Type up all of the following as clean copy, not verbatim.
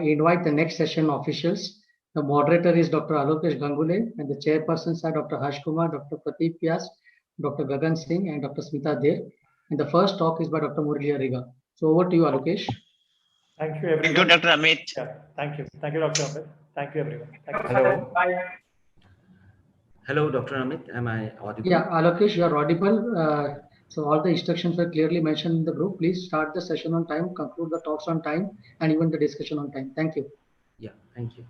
invite the next session officials. The moderator is Dr. Alokesh Gangule, and the chairpersons are Dr. Harsh Kumar, Dr. Pradeep Vyas, Dr. Gagan Singh, and Dr. Smita Der. And the first talk is by Dr. Murli Ariga. So over to you, Alokesh. Thank you, everyone. Thank you, Dr. Amit. Yeah, thank you. Thank you, Dr. Amit. Thank you, everyone. Thank you. Hello. Hello, Dr. Amit. Am I audible? Yeah, Alokesh, you are audible. So all the instructions were clearly mentioned in the group. Please start the session on time, conclude the talks on time, and even the discussion on time. Thank you. Yeah, thank you.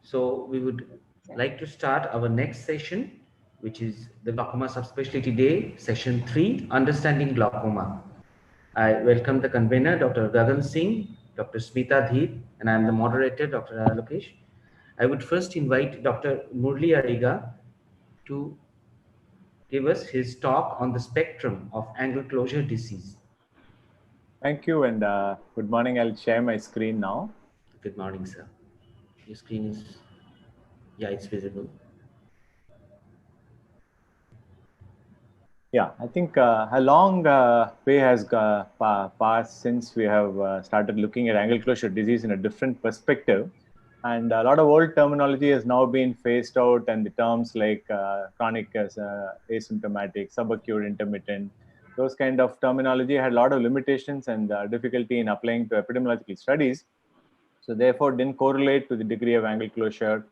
So we would like to start our next session, which is the Glaucoma Subspecialty Day, Session 3, Understanding Glaucoma. I welcome the convener, Dr. Gagan Singh, Dr. Smita Dheer, and I am the moderator, Dr. Alokesh. I would first invite Dr. Murli Ariga to give us his talk on the spectrum of angle closure disease. Thank you, and good morning. I'll share my screen now. Good morning, sir. Your screen is, yeah, it's visible. Yeah, I think a long way has passed since we have started looking at angle closure disease in a different perspective. And a lot of old terminology has now been phased out, and the terms like chronic asymptomatic, subacute, intermittent, those kind of terminology had a lot of limitations and difficulty in applying to epidemiological studies. So therefore, didn't correlate to the degree of angle closure,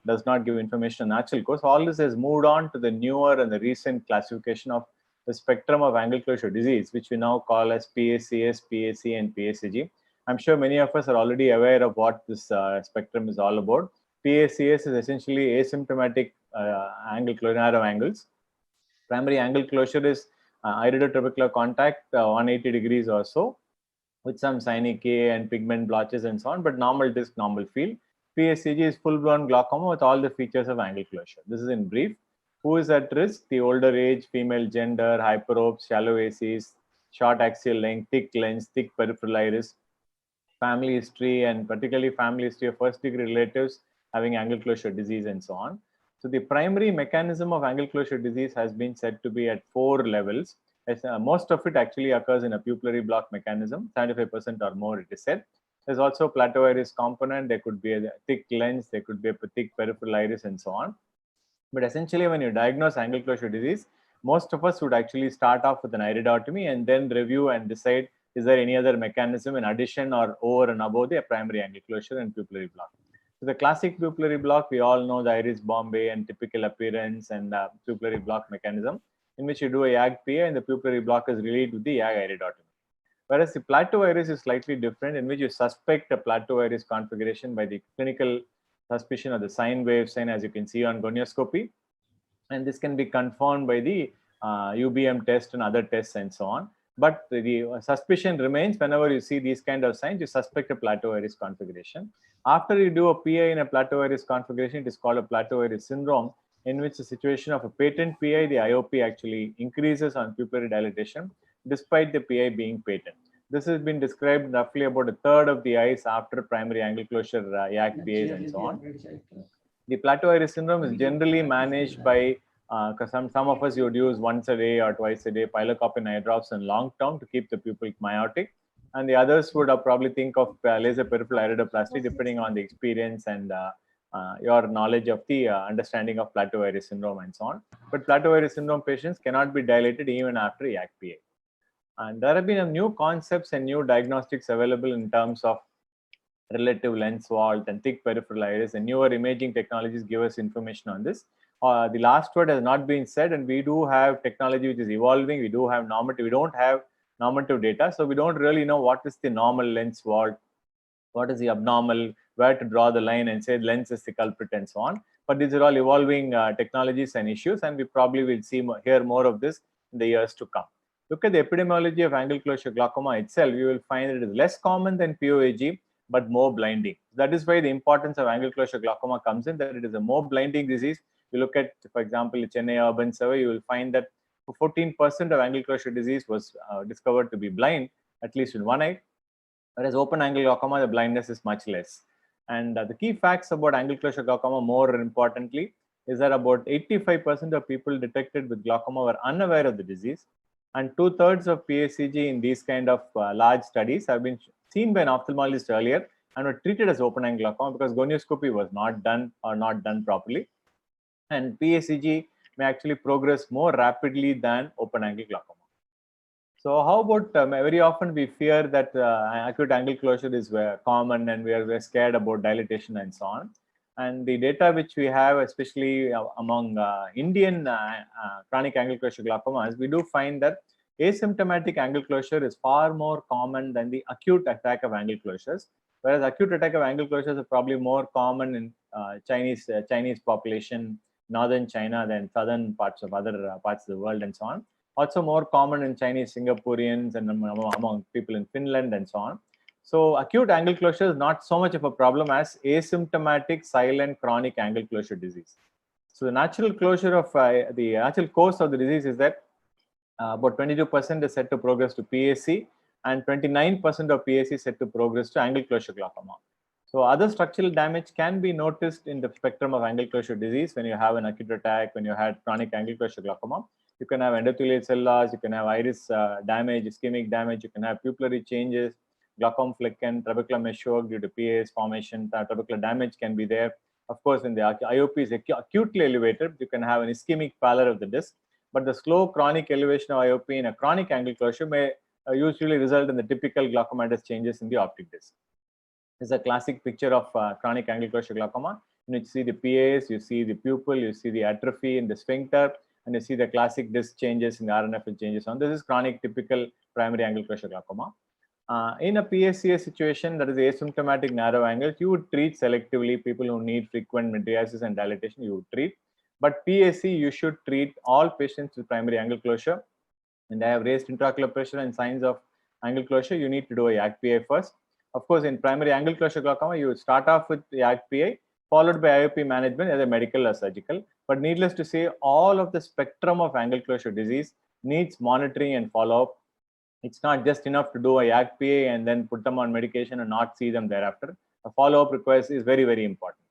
does not give information on natural cause. All this has moved on to the newer and the recent classification of the spectrum of angle closure disease, which we now call as PACS, PAC, and PACG. I'm sure many of us are already aware of what this spectrum is all about. PACS is essentially asymptomatic angle closure, narrow angles. Primary angle closure is iridotrabecular contact 180 degrees or so, with some synechiae and pigment blotches and so on, but normal disc, normal field. PACG is full-blown glaucoma with all the features of angle closure. This is in brief. Who is at risk? The older age, female gender, hyperopes, shallow ACs, short axial length, thick lens, thick peripheral iris, family history, and particularly family history of first-degree relatives having angle closure disease and so on. So the primary mechanism of angle closure disease has been said to be at 4 levels. As, most of it actually occurs in a pupillary block mechanism, 75% or more it is said. There's also a plateau iris component. There could be a thick lens, there could be a thick peripheral iris and so on. But essentially, when you diagnose angle closure disease, most of us would actually start off with an iridotomy and then review and decide, is there any other mechanism in addition or over and above the primary angle closure and pupillary block. So the classic pupillary block, we all know the iris Bombay and typical appearance and pupillary block mechanism, in which you do a YAG PA and the pupillary block is relieved with the YAG iridotomy. Whereas the plateau iris is slightly different, in which you suspect a plateau iris configuration by the clinical suspicion of the sine wave sign, as you can see on gonioscopy. And this can be confirmed by the UBM test and other tests and so on. But the suspicion remains whenever you see these kind of signs, you suspect a plateau iris configuration. After you do a PI in a plateau iris configuration, it is called a plateau iris syndrome, in which the situation of a patent PI, the IOP actually increases on pupillary dilatation, despite the PI being patent. This has been described roughly about a third of the eyes after primary angle closure YAG PAs and so on. The plateau iris syndrome is generally managed by, some of us you would use once a day or twice a day pilocarpine eye drops in long term to keep the pupil myotic. And the others would probably think of laser peripheral iridoplasty depending on the experience and your knowledge of the understanding of plateau iris syndrome and so on. But plateau iris syndrome patients cannot be dilated even after YAG PA. And there have been new concepts and new diagnostics available in terms of relative lens vault and thick peripheral iris, and newer imaging technologies give us information on this. The last word has not been said, and we do have technology which is evolving. We do have normative, we don't have normative data, so we don't really know what is the normal lens vault, what is the abnormal, where to draw the line and say the lens is the culprit and so on. But these are all evolving technologies and issues, and we probably will hear more of this in the years to come. Look at the epidemiology of angle closure glaucoma itself, you will find that it is less common than POAG, but more blinding. That is why the importance of angle closure glaucoma comes in, that it is a more blinding disease. You look at, for example, the Chennai Urban Survey, you will find that 14% of angle closure disease was discovered to be blind, at least in one eye. Whereas open angle glaucoma, the blindness is much less. And the key facts about angle closure glaucoma, more importantly, is that about 85% of people detected with glaucoma were unaware of the disease. And 2/3 of PACG in these kind of large studies have been seen by an ophthalmologist earlier, and were treated as open angle glaucoma because gonioscopy was not done or not done properly. And PACG may actually progress more rapidly than open angle glaucoma. So how about very often we fear that acute angle closure is common, and we're scared about dilatation and so on. And the data which we have, especially among Indian chronic angle closure glaucomas, we do find that asymptomatic angle closure is far more common than the acute attack of angle closures, whereas acute attack of angle closures are probably more common in Chinese population, northern China, than southern parts of other parts of the world and so on. Also more common in Chinese Singaporeans and among people in Finland and so on. So acute angle closure is not so much of a problem as asymptomatic silent chronic angle closure disease. So the natural closure of the natural course of the disease is that about 22% is said to progress to PAC, and 29% of PAC is said to progress to angle closure glaucoma. So other structural damage can be noticed in the spectrum of angle closure disease when you have an acute attack, when you had chronic angle closure glaucoma. You can have endothelial cell loss, you can have iris damage, ischemic damage, you can have pupillary changes, glaucoma flecken, trabecular meshwork due to PAS formation, trabecular damage can be there. Of course, when the IOP is acutely elevated, you can have an ischemic pallor of the disc, but the slow chronic elevation of IOP in a chronic angle closure may usually result in the typical glaucomatous changes in the optic disc. This is a classic picture of chronic angle closure glaucoma, in which you see the PAS, you see the pupil, you see the atrophy in the sphincter, and you see the classic disc changes in the RNFL changes on. This is chronic typical primary angle closure glaucoma. In a PSCA situation, that is asymptomatic narrow angles, you would treat selectively people who need frequent mydriasis and dilatation, you would treat. But PAC, you should treat all patients with primary angle closure. And they have raised intraocular pressure and signs of angle closure, you need to do a YAG-PA first. Of course, in primary angle closure glaucoma, you would start off with YAG-PA, followed by IOP management, either medical or surgical. But needless to say, all of the spectrum of angle closure disease needs monitoring and follow-up. It's not just enough to do a YAG-PA and then put them on medication and not see them thereafter. A follow-up request is very, very important.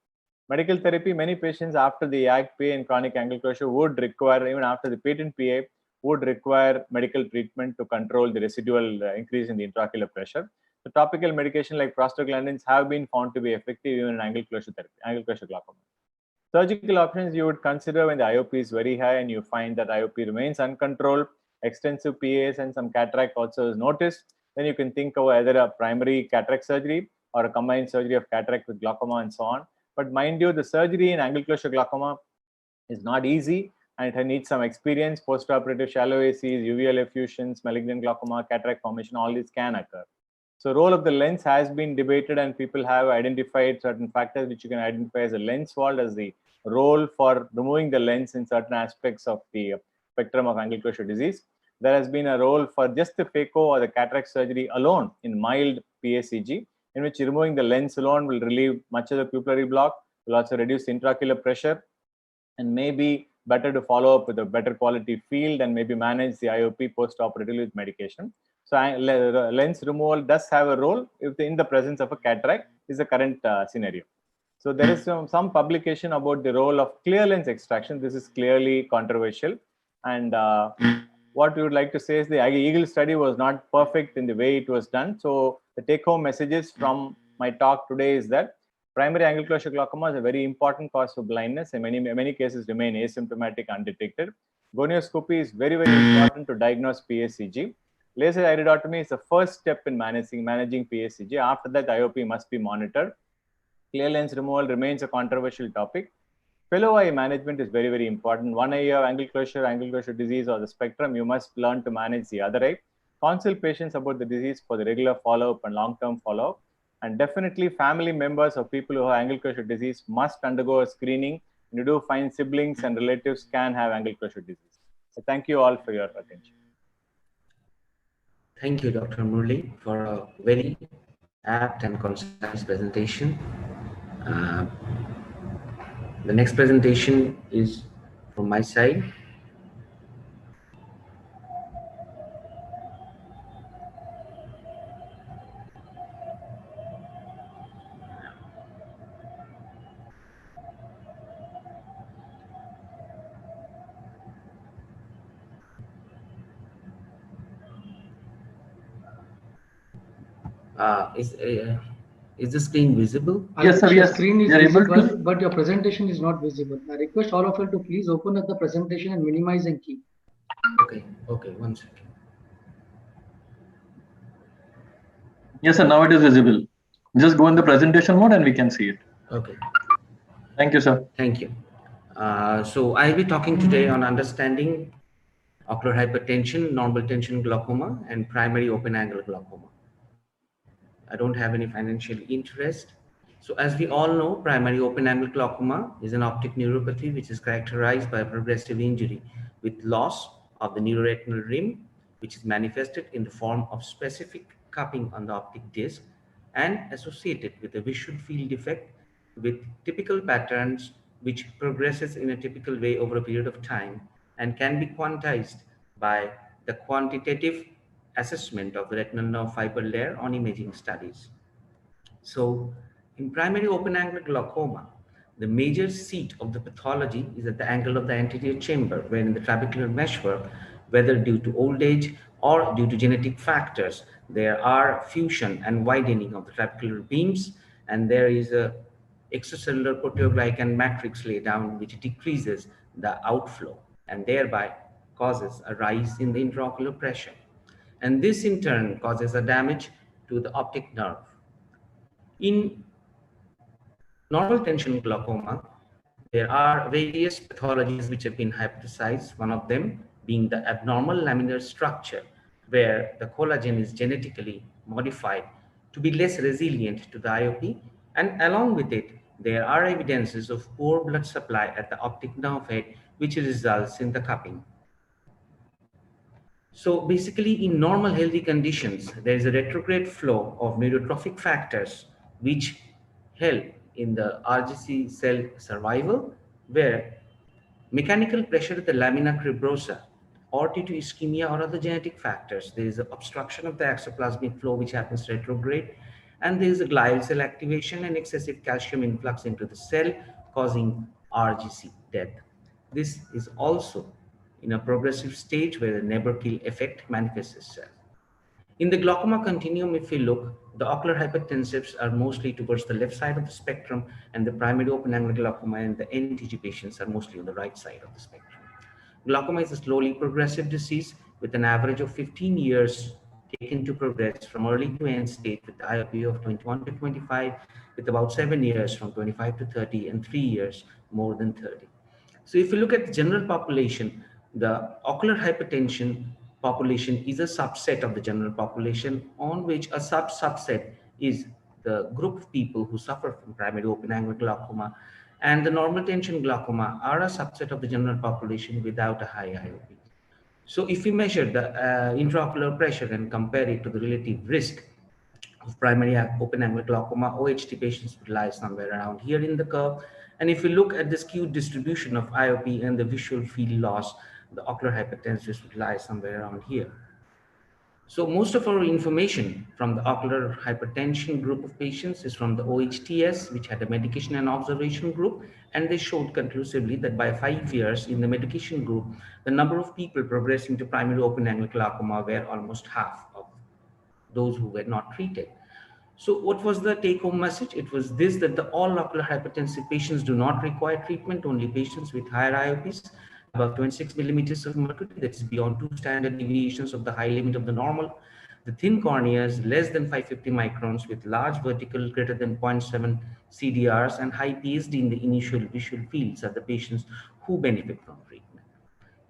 Medical therapy, many patients after the YAG-PA and chronic angle closure would require, even after the patent PA, would require medical treatment to control the residual increase in the intraocular pressure. So topical medication like prostaglandins have been found to be effective even in angle closure therapy, angle closure glaucoma. Surgical options you would consider when the IOP is very high and you find that IOP remains uncontrolled, extensive PAs and some cataract also is noticed, then you can think of either a primary cataract surgery or a combined surgery of cataract with glaucoma and so on. But mind you, the surgery in angle closure glaucoma is not easy, and it needs some experience. Postoperative shallow ACs, uveal effusions, malignant glaucoma, cataract formation, all these can occur. So role of the lens has been debated, and people have identified certain factors which you can identify as a lens fault as the role for removing the lens in certain aspects of the spectrum of angle closure disease. There has been a role for just the phaco or the cataract surgery alone in mild PACG, in which removing the lens alone will relieve much of the pupillary block, will also reduce intraocular pressure, and maybe better to follow up with a better quality field and maybe manage the IOP post-operatively with medication. So lens removal does have a role if in the presence of a cataract is the current scenario. So there is some publication about the role of clear lens extraction. This is clearly controversial. And what we would like to say is the EAGLE study was not perfect in the way it was done. So the take-home messages from my talk today is that primary angle closure glaucoma is a very important cause of blindness, and many cases remain asymptomatic, undetected. Gonioscopy is very, very important to diagnose PACG. Laser iridotomy is the first step in managing PACG. After that, IOP must be monitored. Clear lens removal remains a controversial topic. Fellow eye management is very, very important. One eye of angle closure disease or the spectrum, you must learn to manage the other eye. Consult patients about the disease for the regular follow-up and long-term follow-up. And definitely family members of people who have angle closure disease must undergo a screening. And you do find siblings and relatives can have angle closure disease. So thank you all for your attention. Thank you, Dr. Murli, for a very apt and concise presentation. The next presentation is from my side. Is the screen visible? Yes, sir, Your yes. screen is We are able visible, to. but your presentation is not visible. I request all of you to please open up the presentation and minimize and keep. Okay, okay, 1 second. Yes, sir, now it is visible. Just go in the presentation mode and we can see it. Okay, Thank you, sir. thank you. So I'll be talking today on understanding ocular hypertension, normal tension glaucoma, and primary open angle glaucoma. I don't have any financial interest. So as we all know, primary open angle glaucoma is an optic neuropathy which is characterized by progressive injury with loss of the neuroretinal rim, which is manifested in the form of specific cupping on the optic disc and associated with a visual field defect with typical patterns which progresses in a typical way over a period of time and can be quantized by the quantitative assessment of the retinal nerve fiber layer on imaging studies. So in primary open angle glaucoma, the major seat of the pathology is at the angle of the anterior chamber, wherein the trabecular meshwork, whether due to old age or due to genetic factors, there are fusion and widening of the trabecular beams, and there is a extracellular proteoglycan matrix laydown which decreases the outflow and thereby causes a rise in the intraocular pressure. And this in turn causes a damage to the optic nerve. In normal tension glaucoma, there are various pathologies which have been hypothesized, one of them being the abnormal laminar structure, where the collagen is genetically modified to be less resilient to the IOP, and along with it, there are evidences of poor blood supply at the optic nerve head, which results in the cupping. So basically, in normal healthy conditions, there is a retrograde flow of neurotrophic factors which help in the RGC cell survival, where mechanical pressure at the lamina cribrosa or due to ischemia or other genetic factors, there is an obstruction of the exoplasmic flow which happens retrograde, and there is a glial cell activation and excessive calcium influx into the cell causing RGC death. This is also in a progressive stage where the Neberkill effect manifests itself. In the glaucoma continuum, if we look, the ocular hypertensives are mostly towards the left side of the spectrum, and the primary open angle glaucoma and the NTG patients are mostly on the right side of the spectrum. Glaucoma is a slowly progressive disease with an average of 15 years taken to progress from early to end state with the IOP of 21 to 25, with about 7 years from 25 to 30 and 3 years more than 30. So if you look at the general population, the ocular hypertension population is a subset of the general population, on which a subset is the group of people who suffer from primary open angle glaucoma, and the normal tension glaucoma are a subset of the general population without a high IOP. So if we measure the intraocular pressure and compare it to the relative risk of primary open angle glaucoma, OHT patients would lie somewhere around here in the curve. And if we look at the skewed distribution of IOP and the visual field loss, the ocular hypertension would lie somewhere around here. So most of our information from the ocular hypertension group of patients is from the OHTS, which had a medication and observation group, and they showed conclusively that by 5 years in the medication group, the number of people progressing to primary open angle glaucoma were almost half of those who were not treated. So what was the take-home message? It was this, that the all ocular hypertensive patients do not require treatment, only patients with higher IOPs, above 26 millimeters of mercury, that is beyond 2 standard deviations of the high limit of the normal, the thin corneas less than 550 microns with large vertical greater than 0.7 CDRs and high PSD in the initial visual fields are the patients who benefit from treatment.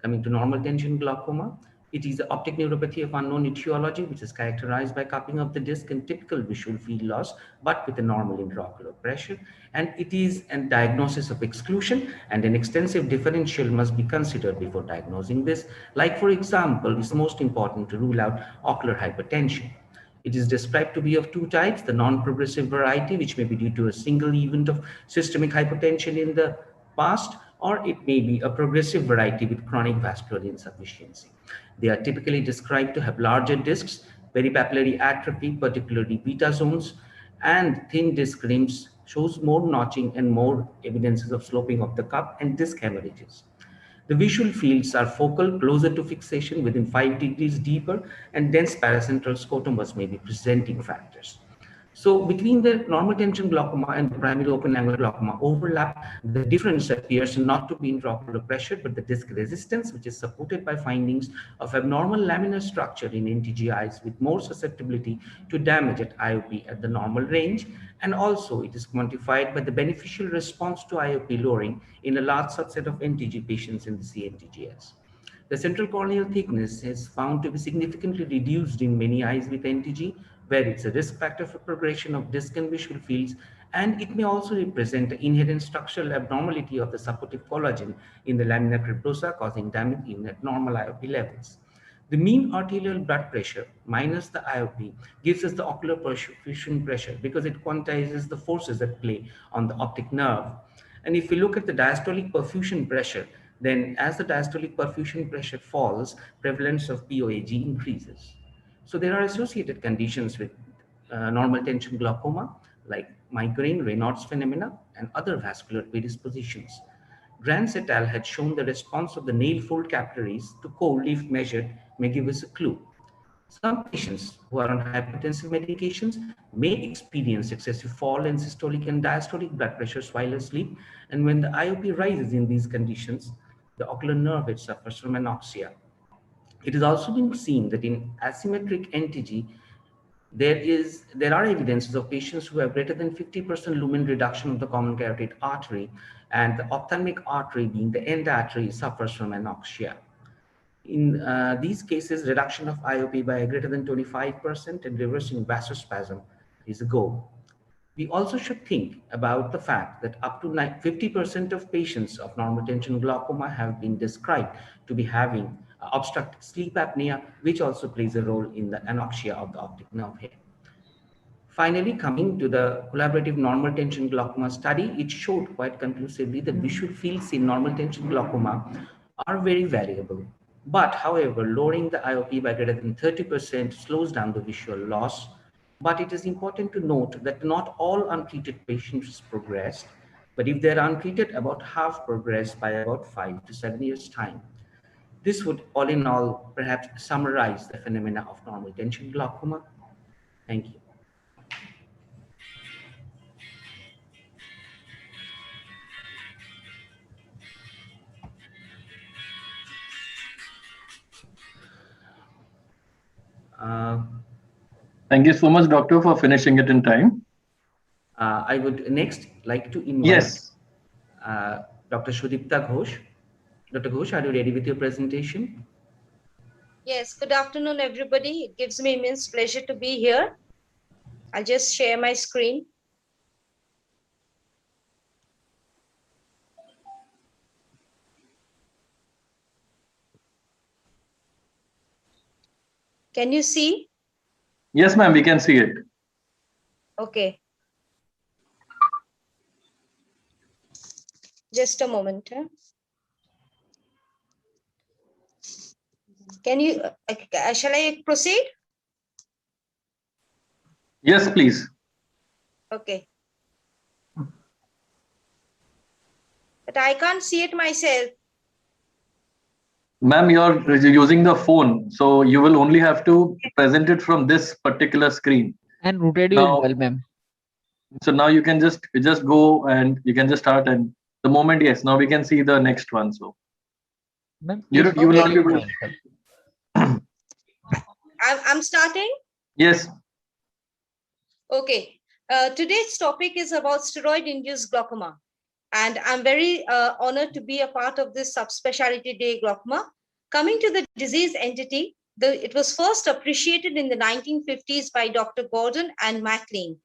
Coming to normal tension glaucoma, it is the optic neuropathy of unknown etiology, which is characterized by cupping of the disc and typical visual field loss, but with a normal intraocular pressure. And it is a diagnosis of exclusion, and an extensive differential must be considered before diagnosing this. Like, for example, it's most important to rule out ocular hypertension. It is described to be of 2 types, the non-progressive variety, which may be due to a single event of systemic hypertension in the past, or it may be a progressive variety with chronic vascular insufficiency. They are typically described to have larger discs, peripapillary atrophy, particularly beta zones, and thin disc rims, shows more notching and more evidences of sloping of the cup and disc hemorrhages. The visual fields are focal, closer to fixation, within 5 degrees deeper, and dense paracentral scotomas may be presenting factors. So between the normal tension glaucoma and the primary open angle glaucoma overlap, the difference appears not to be intraocular pressure, but the disc resistance, which is supported by findings of abnormal laminar structure in NTG eyes with more susceptibility to damage at IOP at the normal range. And also it is quantified by the beneficial response to IOP lowering in a large subset of NTG patients in the CNTGs. The central corneal thickness is found to be significantly reduced in many eyes with NTG, where it's a risk factor for progression of disc and visual fields, and it may also represent the inherent structural abnormality of the supportive collagen in the lamina cryptosa, causing damage even at normal IOP levels. The mean arterial blood pressure minus the IOP gives us the ocular perfusion pressure because it quantizes the forces at play on the optic nerve. And if we look at the diastolic perfusion pressure, then as the diastolic perfusion pressure falls, prevalence of POAG increases. So there are associated conditions with normal tension glaucoma, like migraine, Raynaud's phenomena, and other vascular predispositions. Grants et al. Had shown the response of the nail fold capillaries to cold, if measured, may give us a clue. Some patients who are on hypertensive medications may experience excessive fall in systolic and diastolic blood pressures while asleep, and when the IOP rises in these conditions, the ocular nerve edge suffers from anoxia. It has also been seen that in asymmetric NTG, there are evidences of patients who have greater than 50% lumen reduction of the common carotid artery, and the ophthalmic artery, being the end artery, suffers from anoxia. In these cases, reduction of IOP by greater than 25% and reversing vasospasm is a goal. We also should think about the fact that up to 50% of patients of normal tension glaucoma have been described to be having obstructive sleep apnea, which also plays a role in the anoxia of the optic nerve here. Finally, coming to the collaborative normal tension glaucoma study, it showed quite conclusively that visual fields in normal tension glaucoma are very variable. But however, lowering the IOP by greater than 30% slows down the visual loss. But it is important to note that not all untreated patients progressed, but if they're untreated, about half progressed by about 5 to 7 years' time. This would, all in all, perhaps summarize the phenomena of normal tension glaucoma. Thank you. Thank you so much, Doctor, for finishing it in time. I would next like to invite Yes. Dr. Sudipta Ghosh. Dr. Ghosh, are you ready with your presentation? Yes, good afternoon, everybody. It gives me immense pleasure to be here. I'll just share my screen. Can you see? Yes, ma'am, we can see it. Okay. Just a moment. Can you, shall I proceed? Yes, please. Okay. But I can't see it myself. Ma'am, you're using the phone, so you will only have to present it from this particular screen. And rotate you Now- as well, ma'am. So now you can just go and you can just start, and the moment, yes, now we can see the next one. So Ma'am, you please will not rotate be able your to. pointer. I'm starting. Yes. Okay. Today's topic is about steroid-induced glaucoma. And I'm very honored to be a part of this subspecialty day glaucoma. Coming to the disease entity, it was first appreciated in the 1950s by Dr. Gordon and MacLean.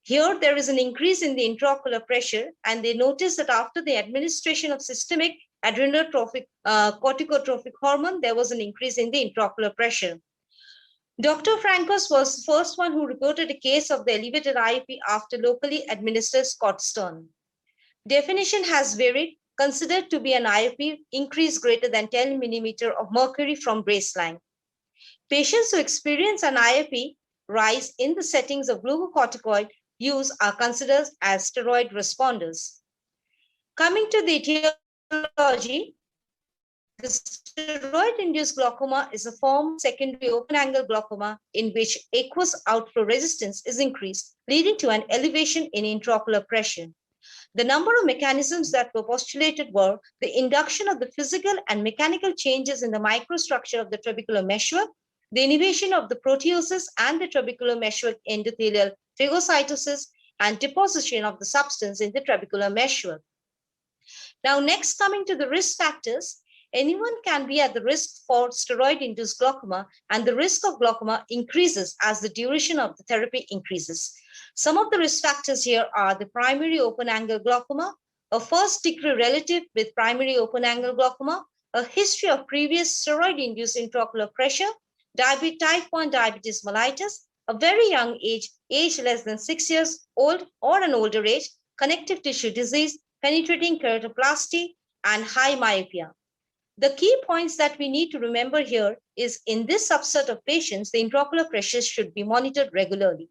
Here, there is an increase in the intraocular pressure, and they noticed that after the administration of systemic adrenotropic corticotropic hormone, there was an increase in the intraocular pressure. Dr. Francos was the first one who reported a case of the elevated IOP after locally administered Scotstone. Definition has varied, considered to be an IOP increase greater than 10 millimeter of mercury from baseline. Patients who experience an IOP rise in the settings of glucocorticoid use are considered as steroid responders. Coming to the etiology, The steroid-induced glaucoma is a form of secondary open-angle glaucoma in which aqueous outflow resistance is increased, leading to an elevation in intraocular pressure. The number of mechanisms that were postulated were the induction of the physical and mechanical changes in the microstructure of the trabecular meshwork, the inhibition of the proteosis and the trabecular meshwork endothelial phagocytosis, and deposition of the substance in the trabecular meshwork. Now, next, coming to the risk factors, anyone can be at the risk for steroid-induced glaucoma, and the risk of glaucoma increases as the duration of the therapy increases. Some of the risk factors here are the primary open-angle glaucoma, a first-degree relative with primary open-angle glaucoma, a history of previous steroid-induced intraocular pressure, type 1 diabetes mellitus, a very young age less than 6 years old or an older age, connective tissue disease, penetrating keratoplasty, and high myopia. The key points that we need to remember here is in this subset of patients, the intraocular pressures should be monitored regularly.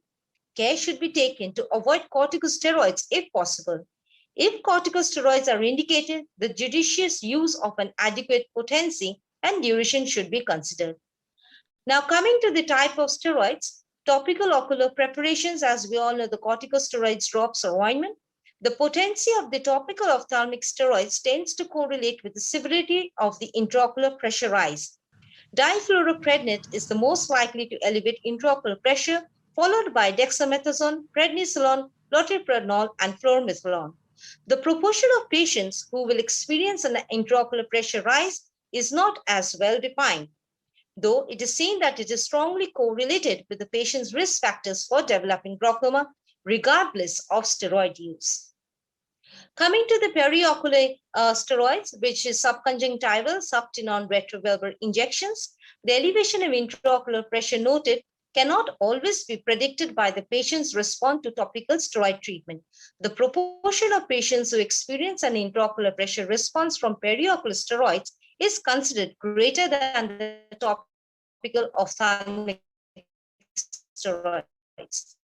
Care should be taken to avoid corticosteroids if possible. If corticosteroids are indicated, the judicious use of an adequate potency and duration should be considered. Now, coming to the type of steroids, topical ocular preparations, as we all know, the corticosteroids drops or ointment. The potency of the topical ophthalmic steroids tends to correlate with the severity of the intraocular pressure rise. Difluoroprednate is the most likely to elevate intraocular pressure, followed by dexamethasone, prednisolone, loteprednol, and fluorometholone. The proportion of patients who will experience an intraocular pressure rise is not as well defined, though it is seen that it is strongly correlated with the patient's risk factors for developing glaucoma, regardless of steroid use. Coming to the periocular steroids, which is subconjunctival, subtenon retrovalvular injections, the elevation of intraocular pressure noted cannot always be predicted by the patient's response to topical steroid treatment. The proportion of patients who experience an intraocular pressure response from periocular steroids is considered greater than the topical ophthalmic steroids.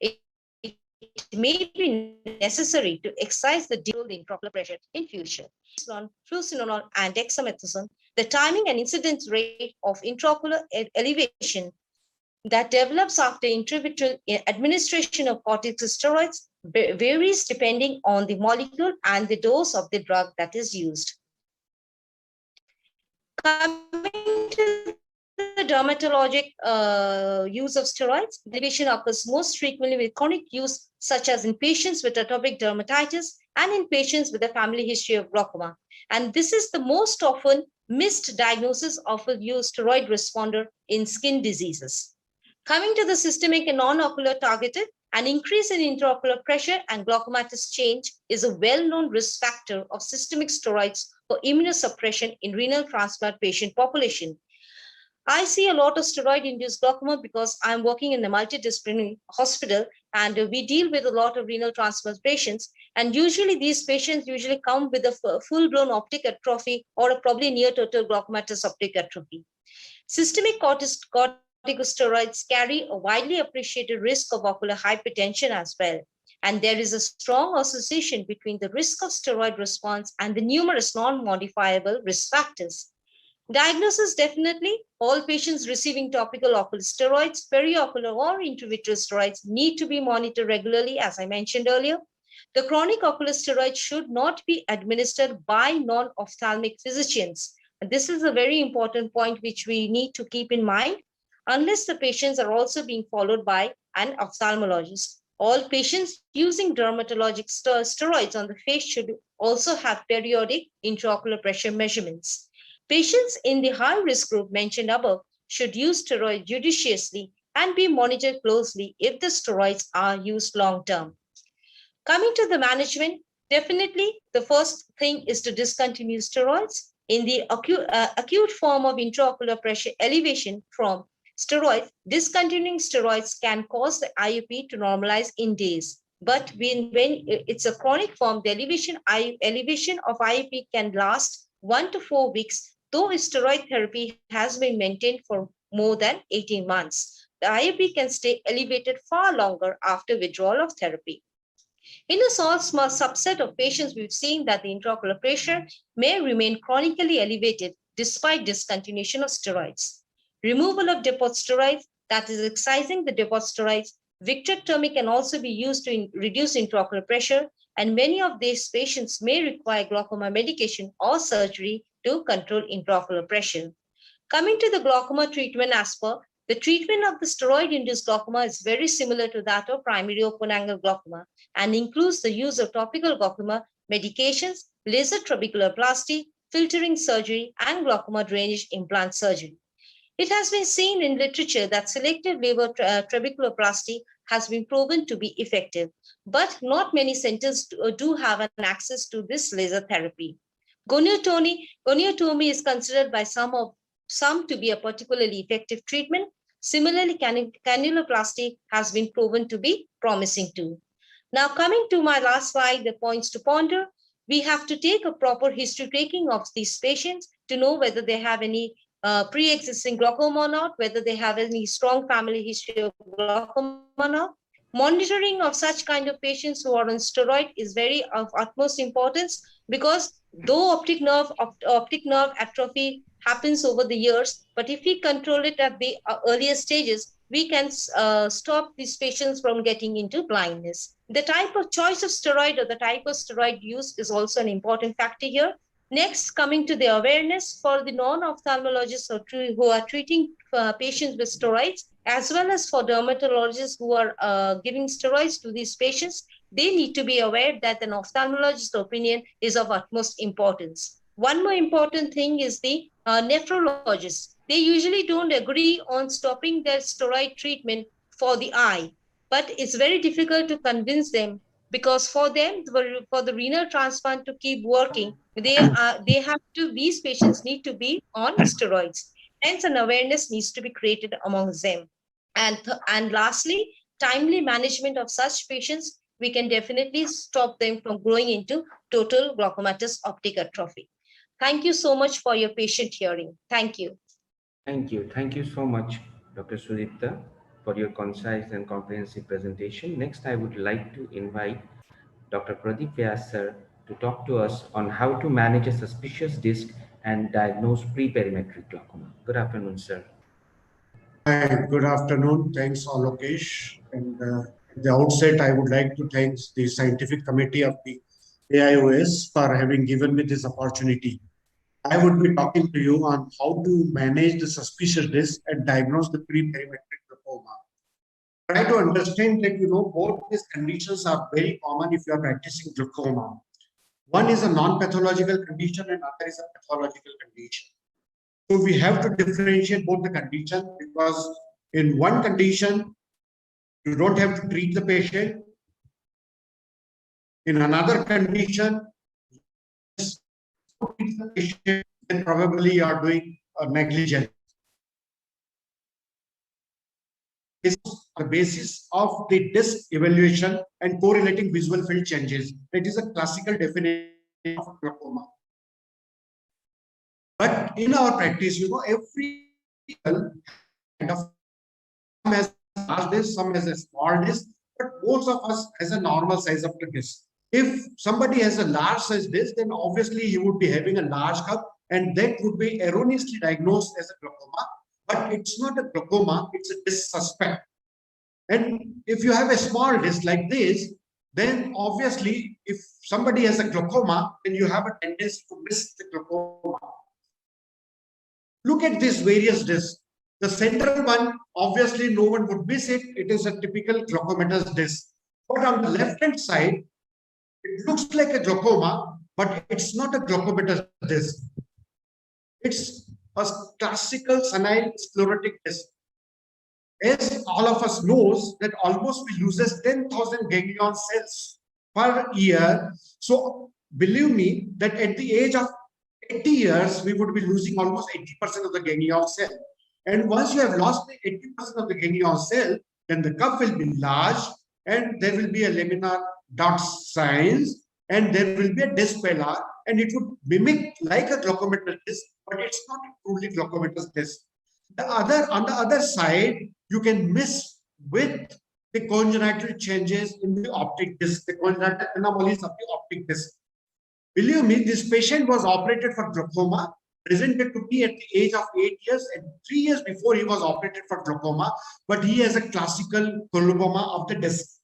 It may be necessary to excise the intraocular pressure in future. Fluocinolone and dexamethasone, the timing and incidence rate of intraocular elevation that develops after intravitreal administration of corticosteroids varies depending on the molecule and the dose of the drug that is used. Coming to the dermatologic use of steroids, elevation occurs most frequently with chronic use, such as in patients with atopic dermatitis and in patients with a family history of glaucoma. And this is the most often missed diagnosis of a steroid responder in skin diseases. Coming to the systemic and non-ocular targeted, an increase in intraocular pressure and glaucomatous change is a well-known risk factor of systemic steroids for immunosuppression in renal transplant patient population. I see a lot of steroid-induced glaucoma because I'm working in a multidisciplinary hospital and we deal with a lot of renal transplant patients. And usually these patients usually come with a full-blown optic atrophy or a probably near total glaucomatous optic atrophy. Systemic corticosteroids carry a widely appreciated risk of ocular hypertension as well. And there is a strong association between the risk of steroid response and the numerous non-modifiable risk factors. Diagnosis: definitely, all patients receiving topical ocular steroids, periocular or intravitreal steroids need to be monitored regularly, as I mentioned earlier. The chronic ocular steroids should not be administered by non-ophthalmic physicians. And this is a very important point which we need to keep in mind, unless the patients are also being followed by an ophthalmologist. All patients using dermatologic steroids on the face should also have periodic intraocular pressure measurements. Patients in the high-risk group mentioned above should use steroids judiciously and be monitored closely if the steroids are used long-term. Coming to the management, definitely the first thing is to discontinue steroids. In the acute form of intraocular pressure elevation from steroids, discontinuing steroids can cause the IOP to normalize in days. But when it's a chronic form, the elevation of IOP can last 1 to 4 weeks, though steroid therapy has been maintained for more than 18 months. The IOP can stay elevated far longer after withdrawal of therapy. In a small subset of patients, we've seen that the intraocular pressure may remain chronically elevated despite discontinuation of steroids. Removal of depot steroids, that is excising the depot steroids, vitrectomy can also be used to reduce intraocular pressure, and many of these patients may require glaucoma medication or surgery to control intraocular pressure. Coming to the glaucoma treatment as per, the treatment of the steroid-induced glaucoma is very similar to that of primary open-angle glaucoma and includes the use of topical glaucoma medications, laser trabeculoplasty, filtering surgery, and glaucoma drainage implant surgery. It has been seen in literature that selective laser trabeculoplasty has been proven to be effective, but not many centers do have an access to this laser therapy. Goniotomy is considered by some to be a particularly effective treatment. Similarly, cannuloplasty has been proven to be promising too. Now, coming to my last slide, the points to ponder, we have to take a proper history taking of these patients to know whether they have any pre-existing glaucoma or not, whether they have any strong family history of glaucoma or not. Monitoring of such kind of patients who are on steroid is very of utmost importance, because though optic nerve atrophy happens over the years, but if we control it at the earlier stages, we can stop these patients from getting into blindness. The type of choice of steroid or the type of steroid use is also an important factor here. Next, coming to the awareness for the non-ophthalmologists who are treating patients with steroids, as well as for dermatologists who are giving steroids to these patients, they need to be aware that an ophthalmologist's opinion is of utmost importance. One more important thing is the nephrologists. They usually don't agree on stopping their steroid treatment for the eye, but it's very difficult to convince them, because for them, for the renal transplant to keep working, these patients need to be on steroids. Hence, an awareness needs to be created amongst them. And lastly, timely management of such patients, we can definitely stop them from growing into total glaucomatous optic atrophy. Thank you so much for your patient hearing. Thank you. Thank you. Thank you so much, Dr. Sudipta, for your concise and comprehensive presentation. Next, I would like to invite Dr. Pradeep Vyas sir to talk to us on how to manage a suspicious disc and diagnose pre-perimetric glaucoma. Good afternoon, sir. Hi, good afternoon. Thanks, Alokesh. And at the outset, I would like to thank the scientific committee of the AIOS for having given me this opportunity. I would be talking to you on how to manage the suspicious disc and diagnose the pre-perimetric glaucoma. Try to understand that, both these conditions are very common if you are practicing glaucoma. One is a non-pathological condition and other is a pathological condition. So we have to differentiate both the conditions, because in one condition, you don't have to treat the patient. In another condition, then probably you are doing a negligence. Is the basis of the disc evaluation and correlating visual field changes. That is a classical definition of glaucoma. But in our practice, every kind of, some has a large disc, some has a small disc, but most of us has a normal size of the disc. If somebody has a large size disc, then obviously he would be having a large cup, and that would be erroneously diagnosed as a glaucoma. But it's not a glaucoma, it's a disc suspect. And if you have a small disc like this, then obviously if somebody has a glaucoma, then you have a tendency to miss the glaucoma. Look at these various discs. The central one, obviously no one would miss it. It is a typical glaucomatous disc. But on the left-hand side, it looks like a glaucoma, but it's not a glaucomatous disc. It's a classical senile sclerotic disc. As all of us knows that almost we loses 10,000 ganglion cells per year. So believe me that at the age of 80 years, we would be losing almost 80% of the ganglion cell. And once you have lost the 80% of the ganglion cell, then the cup will be large and there will be a laminar dot signs and there will be a disc pallor, and it would mimic like a glaucomatous disc, but it's not a truly glaucomatous disc. On the other side, you can miss with the congenital changes in the optic disc, the congenital anomalies of the optic disc. Believe me, this patient was operated for glaucoma, presented to me at the age of 8 years, and 3 years before he was operated for glaucoma, but he has a classical coloboma of the disc.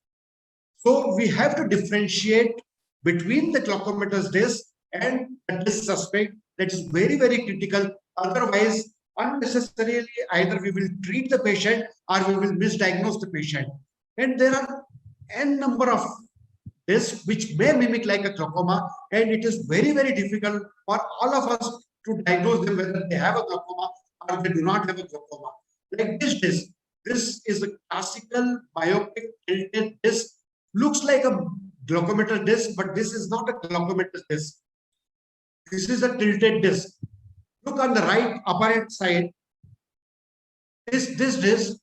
So we have to differentiate between the glaucomatous disc and the disc suspect. That is very, very critical. Otherwise, unnecessarily, either we will treat the patient or we will misdiagnose the patient. And there are n number of discs which may mimic like a glaucoma, and it is very, very difficult for all of us to diagnose them whether they have a glaucoma or they do not have a glaucoma. Like this disc, this is a classical myopic tilted disc. Looks like a glaucomatous disc, but this is not a glaucomatous disc. This is a tilted disc. Look on the right upper side. This disc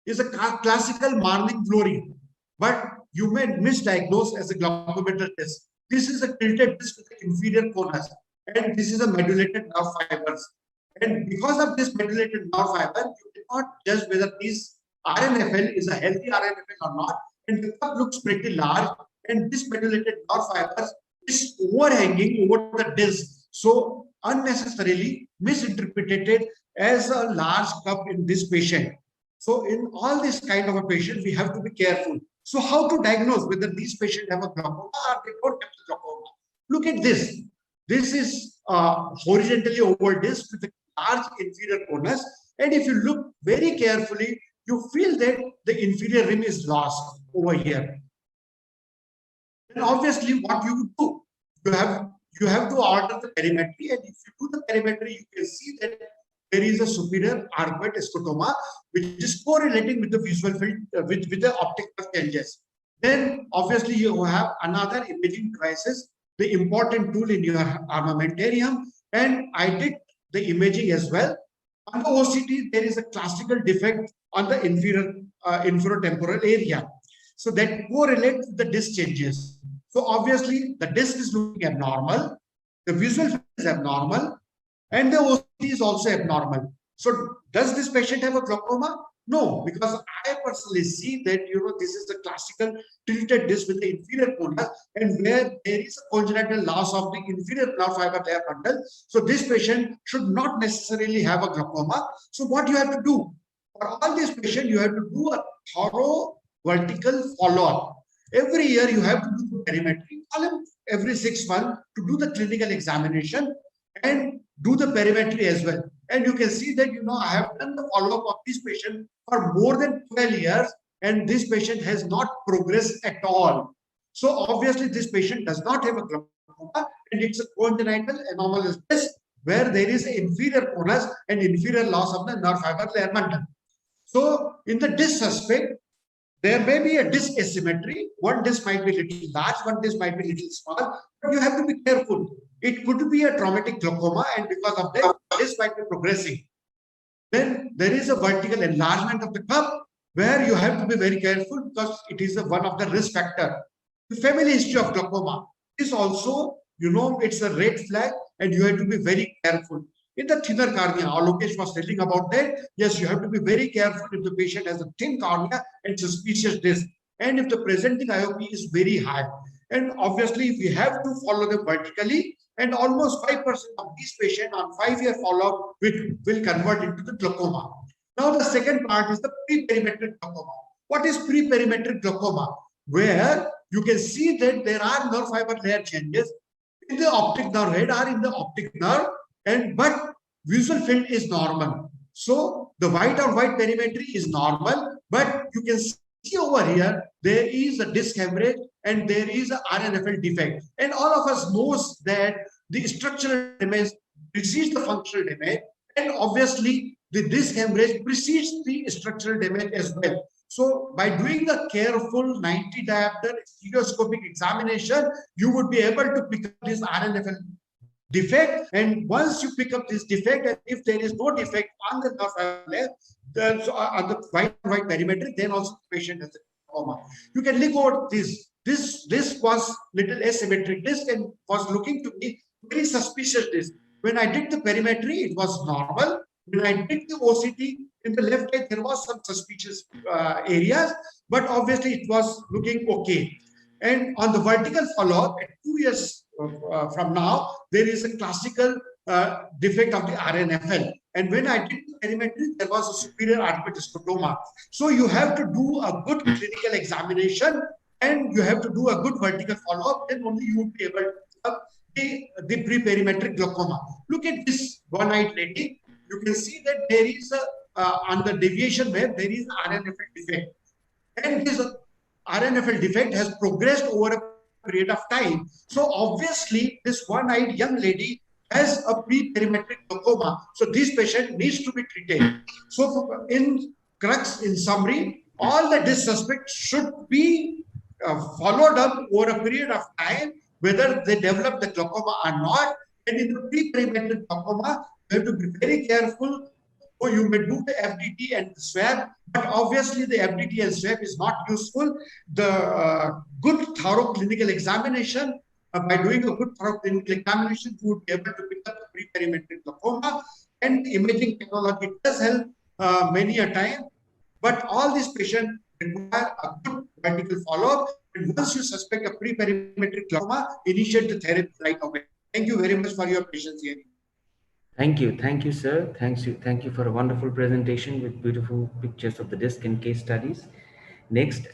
is a classical Marling Flory, but you may misdiagnose as a glaucomatous disc. This is a tilted disc with the inferior conus, and this is a medullated nerve fibers. And because of this medullated nerve fiber, you cannot judge whether this RNFL is a healthy RNFL or not. And the cup looks pretty large, and this medullated nerve fibers is overhanging over the disc. So unnecessarily misinterpreted as a large cup in this patient. So in all this kind of a patient, we have to be careful. So how to diagnose whether these patients have a glaucoma or they don't have a glaucoma? Look at this. This is horizontally oval disc with a large inferior conus. And if you look very carefully, you feel that the inferior rim is lost over here. Then obviously what you do, you have to order the perimetry, and if you do the perimetry, you can see that there is a superior arcuate scotoma which is correlating with the visual field with the optic nerve changes. Then obviously you have another imaging devices, the important tool in your armamentarium, and I did the imaging as well. On the OCT, there is a classical defect on the inferior-temporal area. So that correlates with the disc changes. So obviously the disc is looking abnormal, the visual field is abnormal, and the OCT is also abnormal. So does this patient have a glaucoma? No, because I personally see that, this is the classical tilted disc with the inferior conus, and where there is a congenital loss of the inferior nerve fiber layer bundle. So this patient should not necessarily have a glaucoma. So what you have to do? For all these patients, you have to do a thorough vertical follow-up. Every year you have to do the perimetry, every 6 months to do the clinical examination and do the perimetry as well. And you can see that, I have done the follow-up of this patient for more than 12 years, and this patient has not progressed at all. So obviously this patient does not have a glaucoma, and it's a congenital anomalous disc where there is inferior conus and inferior loss of the nerve fiber layer bundle. So in the disc suspect, there may be a disc asymmetry. One disc might be little large, one disc might be little small, but you have to be careful. It could be a traumatic glaucoma, and because of that, this might be progressing. Then there is a vertical enlargement of the cup where you have to be very careful because it is one of the risk factor. The family history of glaucoma is also, it's a red flag, and you have to be very careful. In the thinner cornea, Alokesh was telling about that. Yes, you have to be very careful if the patient has a thin cornea and suspicious disc, and if the presenting IOP is very high. And obviously, we have to follow them vertically, and almost 5% of these patients on 5-year follow-up will convert into the glaucoma. Now, the second part is the pre-perimetric glaucoma. What is pre-perimetric glaucoma? Where you can see that there are nerve fiber layer changes in the optic nerve head or in the optic nerve, but visual field is normal. So the white on white perimetry is normal, but you can see over here, there is a disc hemorrhage and there is a RNFL defect. And all of us knows that the structural damage precedes the functional damage, and obviously the disc hemorrhage precedes the structural damage as well. So by doing a careful 90 diopter stereoscopic examination, you would be able to pick up this RNFL defect. And once you pick up this defect, and if there is no defect on the nerve layer, on the white perimeter, then also the patient has a glaucoma. You can look over this. This was little asymmetric disc and was looking to be very suspicious disc. When I did the perimetry, it was normal. When I did the OCT, In the left eye, there was some suspicious areas, but obviously it was looking okay. And on the vertical follow-up, at 2 years from now, there is a classical defect of the RNFL. And when I did the perimetry, there was a superior artery. So you have to do a good clinical examination and you have to do a good vertical follow-up, then only you will be able to have the pre-perimetric glaucoma. Look at this one-eyed lady. You can see that there is on the deviation wave, there is RNFL defect. And this RNFL defect has progressed over a period of time. So obviously, this one-eyed young lady has a pre-perimetric glaucoma. So this patient needs to be treated. So in crux, in summary, all the disc suspects should be followed up over a period of time, whether they develop the glaucoma or not. And in the pre-perimetric glaucoma, you have to be very careful. So you may do the FDT and the swab, but obviously the FDT and swab is not useful. The good thorough clinical examination, by doing a good thorough clinical examination, you would be able to pick up the pre-perimetric glaucoma. And imaging technology does help many a time, but all these patients require a good vertical follow-up. And once you suspect a pre-perimetric glaucoma, initiate the therapy right away. Thank you very much for your patience here. Thank you, sir. Thank you for a wonderful presentation with beautiful pictures of the disc and case studies. Next,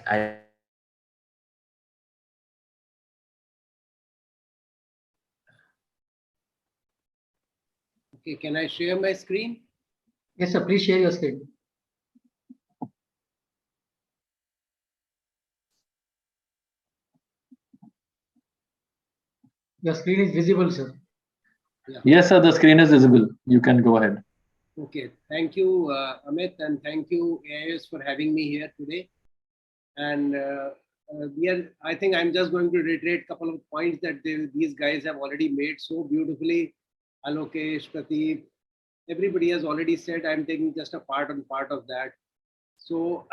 Okay, can I share my screen? Yes, sir. Please share your screen. Your screen is visible, sir. Yes, sir. The screen is visible. You can go ahead. Okay, thank you, Amit, and thank you, AIS, for having me here today. And I think I'm just going to reiterate a couple of points that these guys have already made so beautifully. Alokesh, Prateep, everybody has already said. I'm taking just a part of that. So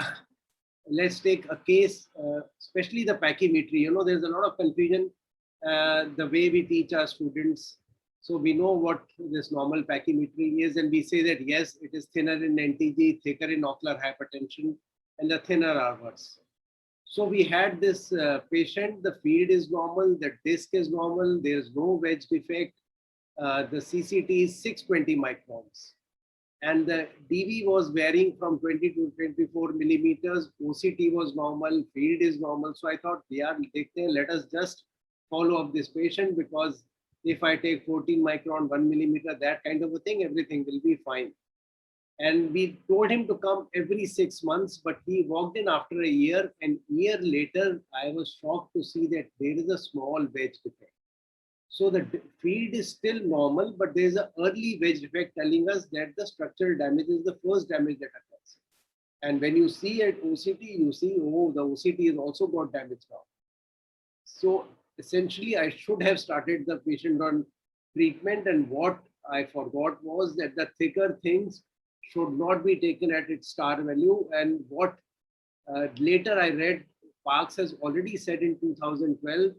let's take a case, especially the pachymetry. You know, there's a lot of confusion the way we teach our students. So we know what this normal pachymetry is, and we say that yes, it is thinner in NTG, thicker in ocular hypertension, and the thinner are worse. So we had this patient, the field is normal, the disc is normal, there's no wedge defect. The CCT is 620 microns. And the DV was varying from 20 to 24 millimeters. OCT was normal, field is normal. So I thought, yeah, let us just follow up this patient, because if I take 14 micron, 1 millimeter, that kind of a thing, everything will be fine. And we told him to come every 6 months, but he walked in after a year, and a year later, I was shocked to see that there is a small wedge defect. So the field is still normal, but there is an early wedge defect telling us that the structural damage is the first damage that occurs. And when you see at OCT, you see, oh, the OCT has also got damage now. So essentially, I should have started the patient on treatment, and what I forgot was that the thicker things should not be taken at its star value. And what later I read, Parks has already said in 2012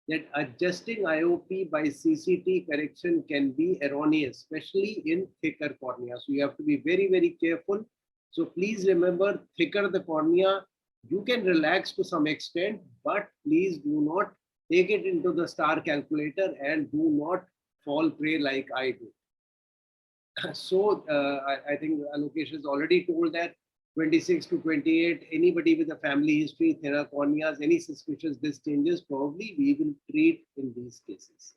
that adjusting IOP by CCT correction can be erroneous, especially in thicker cornea. So you have to be very, very careful. So please remember, thicker the cornea, you can relax to some extent, but please do not take it into the star calculator and do not fall prey like I do. So I think Alokesh has already told that 26 to 28, anybody with a family history, thinner corneas, any suspicious disc changes, probably we will treat in these cases.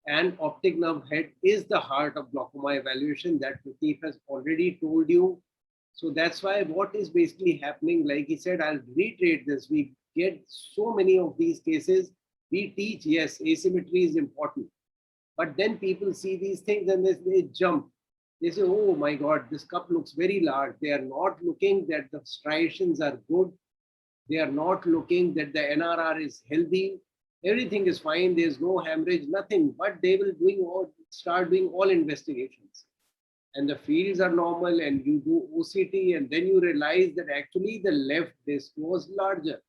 And optic nerve head is the heart of glaucoma evaluation that Prateep has already told you. So that's why what is basically happening, like he said, I'll reiterate this, we get so many of these cases. We teach, yes, asymmetry is important, but then people see these things and they jump. They say, oh my God, this cup looks very large. They are not looking that the striations are good. They are not looking that the NRR is healthy. Everything is fine. There's no hemorrhage, nothing, but they will start doing all investigations. And the fields are normal, and you do OCT, and then you realize that actually the left disc was larger.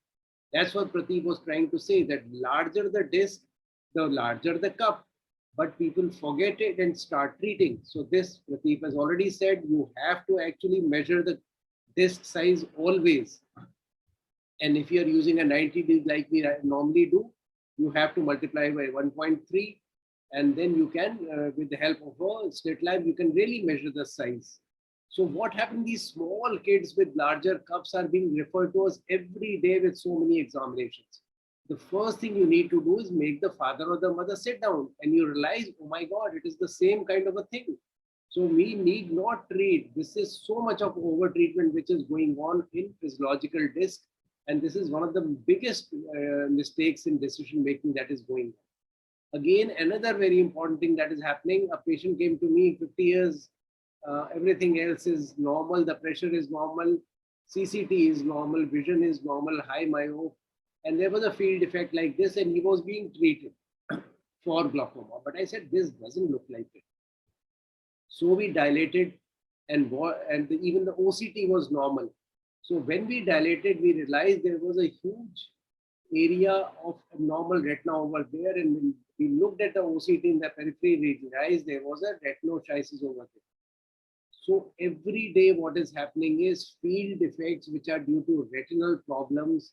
That's what Prateep was trying to say, that larger the disc, the larger the cup. but people forget it and start treating. So this, Pradeep has already said, you have to actually measure the disc size always. And if you're using a 90 disc like we normally do, you have to multiply by 1.3, and then you can, with the help of a slit lamp, you can really measure the size. So what happened, these small kids with larger cups are being referred to us every day with so many examinations. The first thing you need to do is make the father or the mother sit down, and you realize, oh my God, it is the same kind of a thing. So we need not treat. This is so much of over treatment which is going on in physiological disc. And this is one of the biggest mistakes in decision making that is going on. Again, another very important thing that is happening, a patient came to me 50 years, everything else is normal, the pressure is normal, CCT is normal, vision is normal, high myope, and there was a field defect like this, and he was being treated for glaucoma. But I said, this doesn't look like it. So we dilated, and even the OCT was normal. So when we dilated, we realized there was a huge area of abnormal retina over there, and when we looked at the OCT in the periphery, we realized there was a retinoschisis over there. So every day what is happening is field defects which are due to retinal problems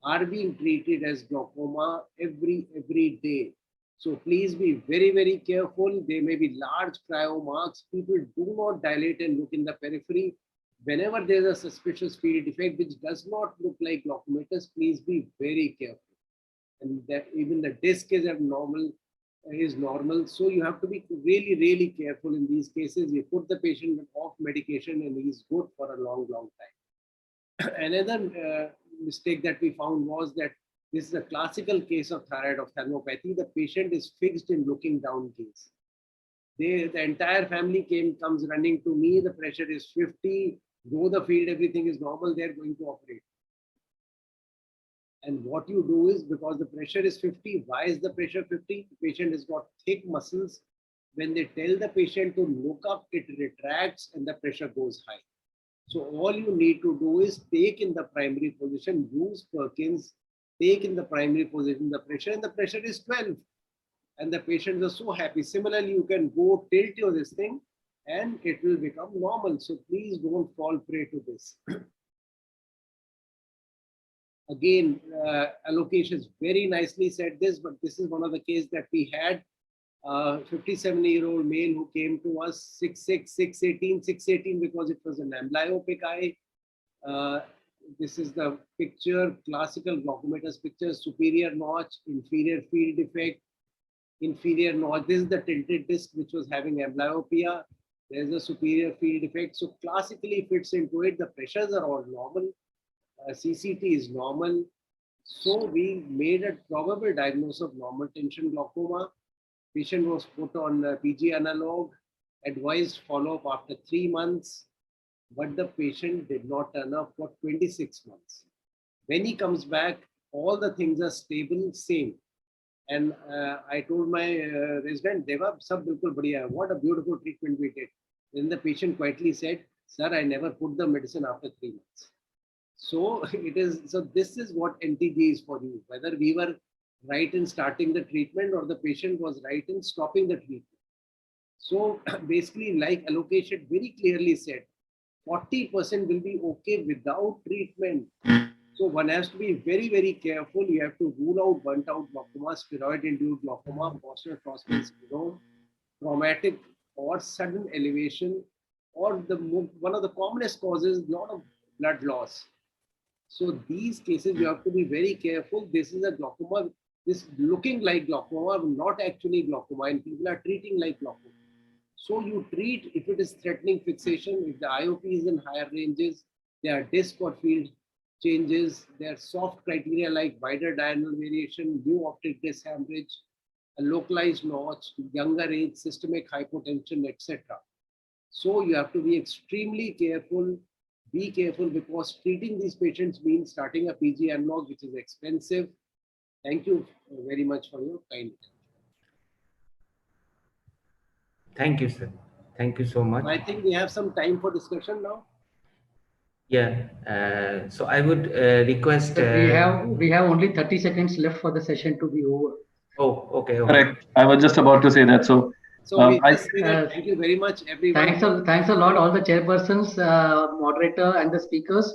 are being treated as glaucoma every day. So please be very, very careful. There may be large cryo marks. People do not dilate and look in the periphery. Whenever there's a suspicious field defect which does not look like glaucomatous, please be very careful. And that even the disc is abnormal, is normal. So you have to be really, really careful in these cases. You put the patient off medication and he's good for a long, long time. Another mistake that we found was that this is a classical case of thyroid ophthalmopathy. The patient is fixed in looking down gaze. The entire family comes running to me. The pressure is 50. Though the field, everything is normal, they're going to operate. And what you do is, because the pressure is 50, why is the pressure 50? The patient has got thick muscles. When they tell the patient to look up, it retracts and the pressure goes high. So all you need to do is take in the primary position, use Perkins, take in the primary position the pressure, and the pressure is 12. And the patients are so happy. Similarly, you can go tilt your this thing and it will become normal. So please don't fall prey to this. Again, Alokesh very nicely said this, but this is one of the cases that we had. 57-year-old male who came to us 6'6", 6'18", because it was an amblyopic eye. This is the picture, classical glaucomatous picture, superior notch, inferior field defect, inferior notch. This is the tilted disc which was having amblyopia. There's a superior field defect. So classically fits into it. The pressures are all normal. CCT is normal. So we made a probable diagnosis of normal tension glaucoma. Patient was put on PG analog, advised follow-up after 3 months, but the patient did not turn up for 26 months. When he comes back, all the things are stable, same. And I told my resident, Deva, sab bilkul badhiya. What a beautiful treatment we did. Then the patient quietly said, sir, I never put the medicine after 3 months. So it is. So this is what NTG is for you. Whether we were right in starting the treatment or the patient was right in stopping the treatment. So basically, like Alokesh very clearly said, 40% will be okay without treatment. So one has to be very, very careful. You have to rule out burnt out glaucoma, steroid-induced glaucoma, Boston Crossman syndrome, traumatic or sudden elevation, or one of the commonest causes, a lot of blood loss. So these cases, you have to be very careful. This is a glaucoma. This looking like glaucoma, not actually glaucoma, and people are treating like glaucoma. So you treat if it is threatening fixation, if the IOP is in higher ranges, there are disc or field changes, there are soft criteria like wider diurnal variation, new optic disc hemorrhage, a localized notch, younger age, systemic hypotension, etc. So you have to be extremely careful. Be careful, because treating these patients means starting a PG analog, which is expensive. Thank you very much for your kind attention. Thank you, sir. Thank you so much. I think we have some time for discussion now. Yeah. So I would request. We have only 30 seconds left for the session to be over. Oh, okay. Okay. Correct. I was just about to say that. So So we I- just say that thank you very much, everyone. Thanks a lot, all the chairpersons, moderator, and the speakers.